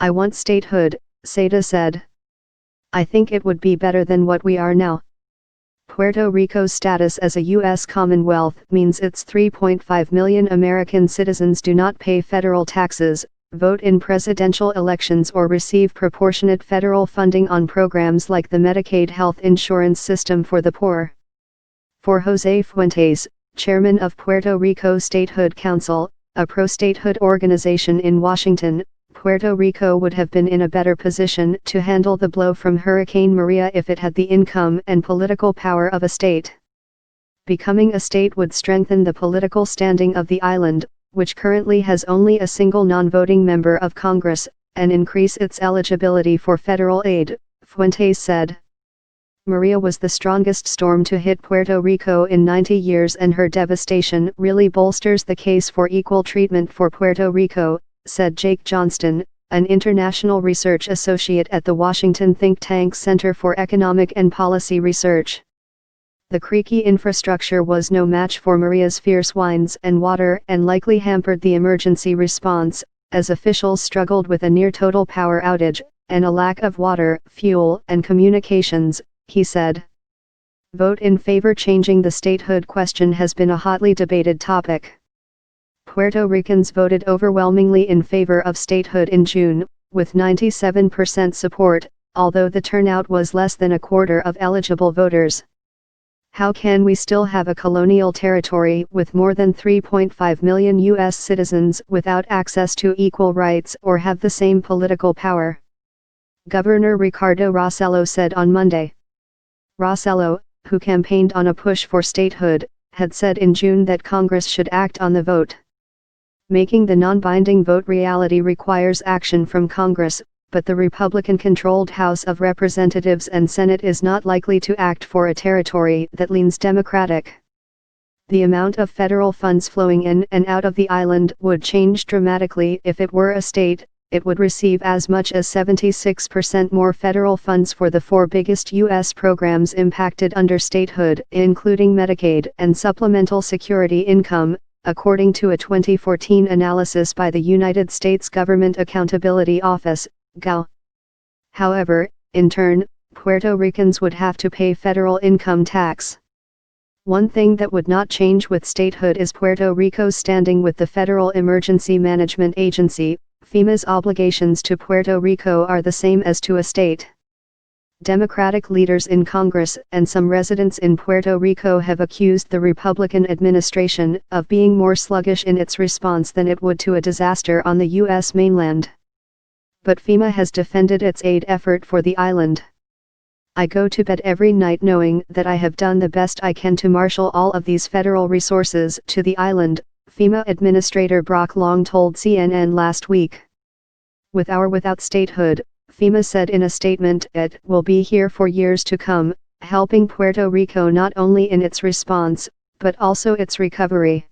I want statehood, Seda said. I think it would be better than what we are now. Puerto Rico's status as a U.S. Commonwealth means its 3.5 million American citizens do not pay federal taxes, vote in presidential elections or receive proportionate federal funding on programs like the Medicaid health insurance system for the poor. For Jose Fuentes, chairman of Puerto Rico Statehood Council, a pro-statehood organization in Washington, Puerto Rico would have been in a better position to handle the blow from Hurricane Maria if it had the income and political power of a state. Becoming a state would strengthen the political standing of the island, which currently has only a single non-voting member of Congress, and increase its eligibility for federal aid, Fuentes said. Maria was the strongest storm to hit Puerto Rico in 90 years, and her devastation really bolsters the case for equal treatment for Puerto Rico, said Jake Johnston, an international research associate at the Washington think tank Center for Economic and Policy Research. The creaky infrastructure was no match for Maria's fierce winds and water and likely hampered the emergency response, as officials struggled with a near-total power outage, and a lack of water, fuel, and communications, he said. Vote in favor. Changing the statehood question has been a hotly debated topic. Puerto Ricans voted overwhelmingly in favor of statehood in June, with 97% support, although the turnout was less than a quarter of eligible voters. How can we still have a colonial territory with more than 3.5 million U.S. citizens without access to equal rights or have the same political power? Governor Ricardo Rossello said on Monday. Rossello, who campaigned on a push for statehood, had said in June that Congress should act on the vote. Making the non-binding vote reality requires action from Congress, but the Republican-controlled House of Representatives and Senate is not likely to act for a territory that leans Democratic. The amount of federal funds flowing in and out of the island would change dramatically. If it were a state, it would receive as much as 76% more federal funds for the four biggest U.S. programs impacted under statehood, including Medicaid and Supplemental Security Income, according to a 2014 analysis by the United States Government Accountability Office, GAO. However, in turn, Puerto Ricans would have to pay federal income tax. One thing that would not change with statehood is Puerto Rico's standing with the Federal Emergency Management Agency. FEMA's obligations to Puerto Rico are the same as to a state. Democratic leaders in Congress and some residents in Puerto Rico have accused the Republican administration of being more sluggish in its response than it would to a disaster on the U.S. mainland. But FEMA has defended its aid effort for the island. I go to bed every night knowing that I have done the best I can to marshal all of these federal resources to the island, FEMA Administrator Brock Long told CNN last week. With or without statehood, FEMA said in a statement, it will be here for years to come, helping Puerto Rico not only in its response, but also its recovery.